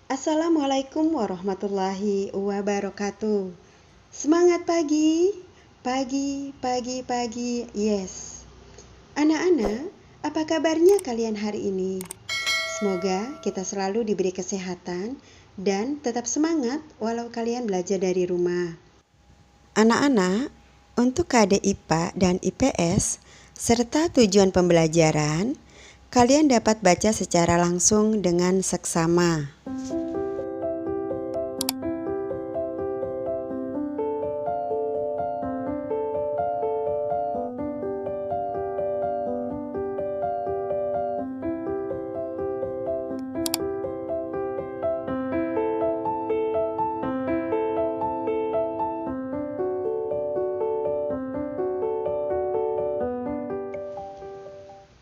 Assalamualaikum warahmatullahi wabarakatuh. Semangat pagi, pagi, pagi, pagi, yes. Anak-anak, apa kabarnya kalian hari ini? Semoga kita selalu diberi kesehatan dan tetap semangat walau kalian belajar dari rumah. Anak-anak, untuk KD IPA dan IPS, serta tujuan pembelajaran, kalian dapat baca secara langsung dengan seksama.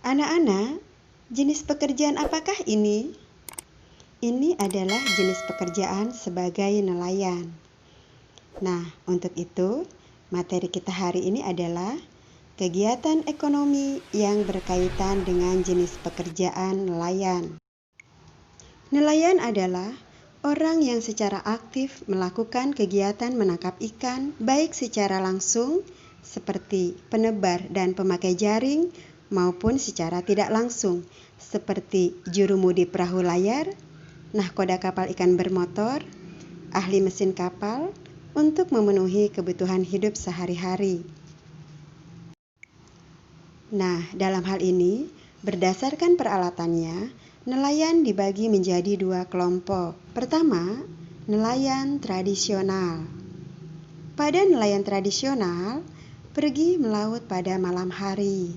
Anak-anak, jenis pekerjaan apakah ini? Ini adalah jenis pekerjaan sebagai nelayan. Nah, untuk itu, materi kita hari ini adalah kegiatan ekonomi yang berkaitan dengan jenis pekerjaan nelayan. Nelayan adalah orang yang secara aktif melakukan kegiatan menangkap ikan, baik secara langsung, seperti penebar dan pemakai jaring, maupun secara tidak langsung, seperti jurumudi perahu layar, nahkoda kapal ikan bermotor, ahli mesin kapal, untuk memenuhi kebutuhan hidup sehari-hari. Nah, dalam hal ini, berdasarkan peralatannya, nelayan dibagi menjadi dua kelompok. Pertama, nelayan tradisional. Pada nelayan tradisional, pergi melaut pada malam hari,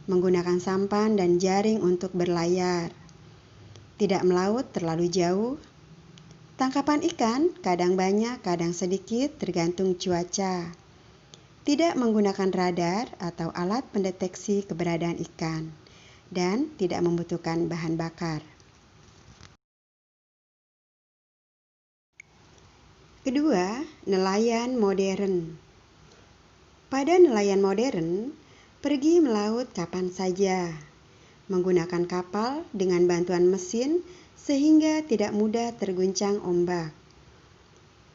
menggunakan sampan dan jaring untuk berlayar. Tidak melaut terlalu jauh. Tangkapan ikan kadang banyak, kadang sedikit, tergantung cuaca. Tidak menggunakan radar atau alat pendeteksi keberadaan ikan, dan tidak membutuhkan bahan bakar. Kedua, nelayan modern. Pada nelayan modern, pergi melaut kapan saja, menggunakan kapal dengan bantuan mesin sehingga tidak mudah terguncang ombak.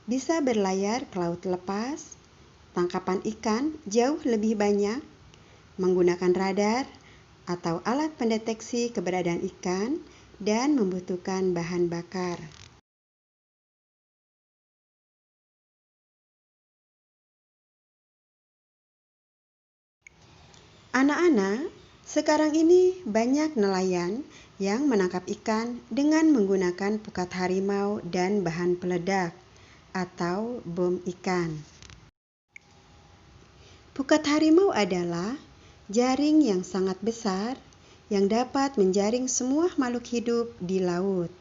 Bisa berlayar ke laut lepas, tangkapan ikan jauh lebih banyak, menggunakan radar atau alat pendeteksi keberadaan ikan, dan membutuhkan bahan bakar. Anak-anak, sekarang ini banyak nelayan yang menangkap ikan dengan menggunakan pukat harimau dan bahan peledak atau bom ikan. Pukat harimau adalah jaring yang sangat besar yang dapat menjaring semua makhluk hidup di laut.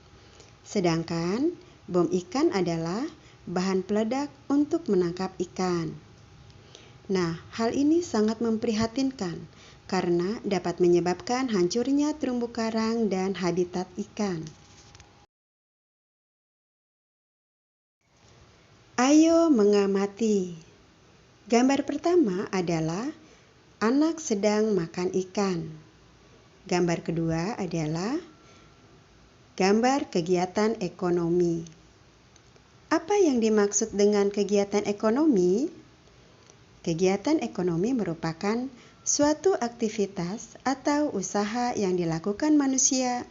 Sedangkan bom ikan adalah bahan peledak untuk menangkap ikan. Nah, hal ini sangat memprihatinkan karena dapat menyebabkan hancurnya terumbu karang dan habitat ikan. Ayo mengamati. Gambar pertama adalah anak sedang makan ikan. Gambar kedua adalah gambar kegiatan ekonomi. Apa yang dimaksud dengan kegiatan ekonomi? Kegiatan ekonomi merupakan suatu aktivitas atau usaha yang dilakukan manusia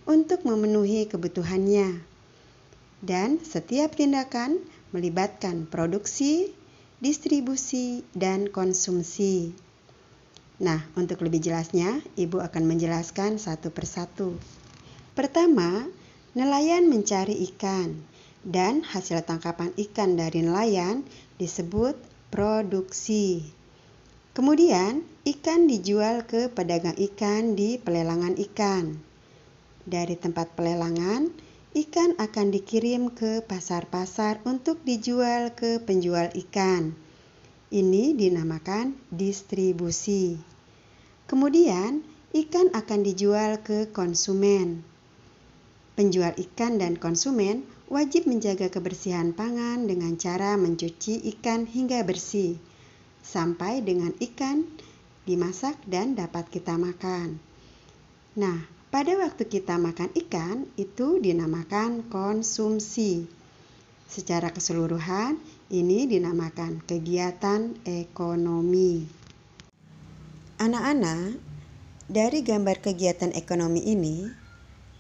untuk memenuhi kebutuhannya. Dan setiap tindakan melibatkan produksi, distribusi, dan konsumsi. Nah, untuk lebih jelasnya, Ibu akan menjelaskan satu persatu. Pertama, nelayan mencari ikan, dan hasil tangkapan ikan dari nelayan disebut produksi. Kemudian, ikan dijual ke pedagang ikan di pelelangan ikan. Dari tempat pelelangan, ikan akan dikirim ke pasar-pasar untuk dijual ke penjual ikan. Ini dinamakan distribusi. Kemudian, ikan akan dijual ke konsumen. Penjual ikan dan konsumen wajib menjaga kebersihan pangan dengan cara mencuci ikan hingga bersih, sampai dengan ikan dimasak dan dapat kita makan. Nah, Pada waktu kita makan ikan, itu dinamakan konsumsi. Secara keseluruhan, ini dinamakan kegiatan ekonomi. Anak-anak, dari gambar kegiatan ekonomi ini,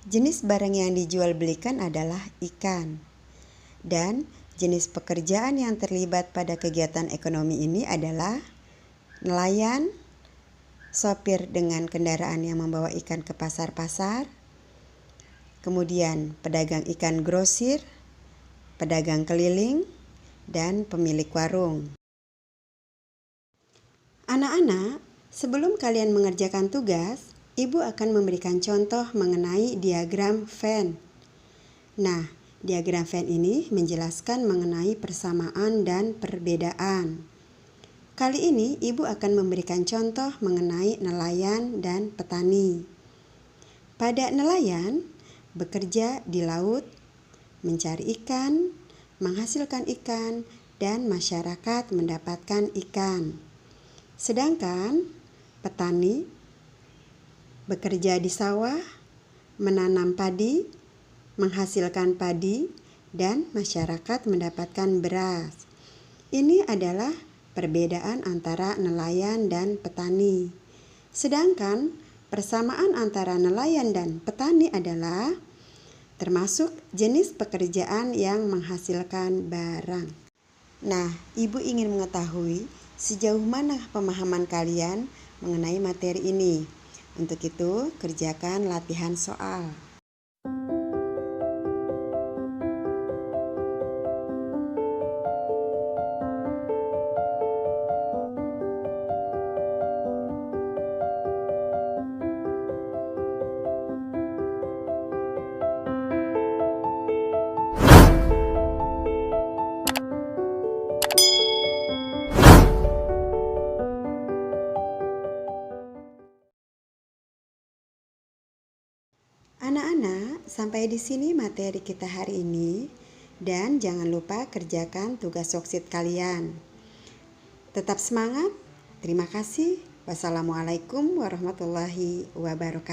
jenis barang yang dijual belikan adalah ikan. Dan jenis pekerjaan yang terlibat pada kegiatan ekonomi ini adalah nelayan, sopir dengan kendaraan yang membawa ikan ke pasar-pasar, kemudian pedagang ikan grosir, pedagang keliling, dan pemilik warung. Anak-anak, sebelum kalian mengerjakan tugas, Ibu akan memberikan contoh mengenai diagram Venn. Nah, diagram Venn ini menjelaskan mengenai persamaan dan perbedaan. Kali ini Ibu akan memberikan contoh mengenai nelayan dan petani. Pada nelayan, bekerja di laut, mencari ikan, menghasilkan ikan, dan masyarakat mendapatkan ikan. Sedangkan petani bekerja di sawah, menanam padi, menghasilkan padi, dan masyarakat mendapatkan beras. Ini adalah perbedaan antara nelayan dan petani. Sedangkan persamaan antara nelayan dan petani adalah termasuk jenis pekerjaan yang menghasilkan barang. Nah, Ibu ingin mengetahui sejauh mana pemahaman kalian mengenai materi ini. Untuk itu, kerjakan latihan soal. Anak-anak, sampai di sini materi kita hari ini, dan jangan lupa kerjakan tugas worksheet kalian. Tetap semangat. Terima kasih. Wassalamualaikum warahmatullahi wabarakatuh.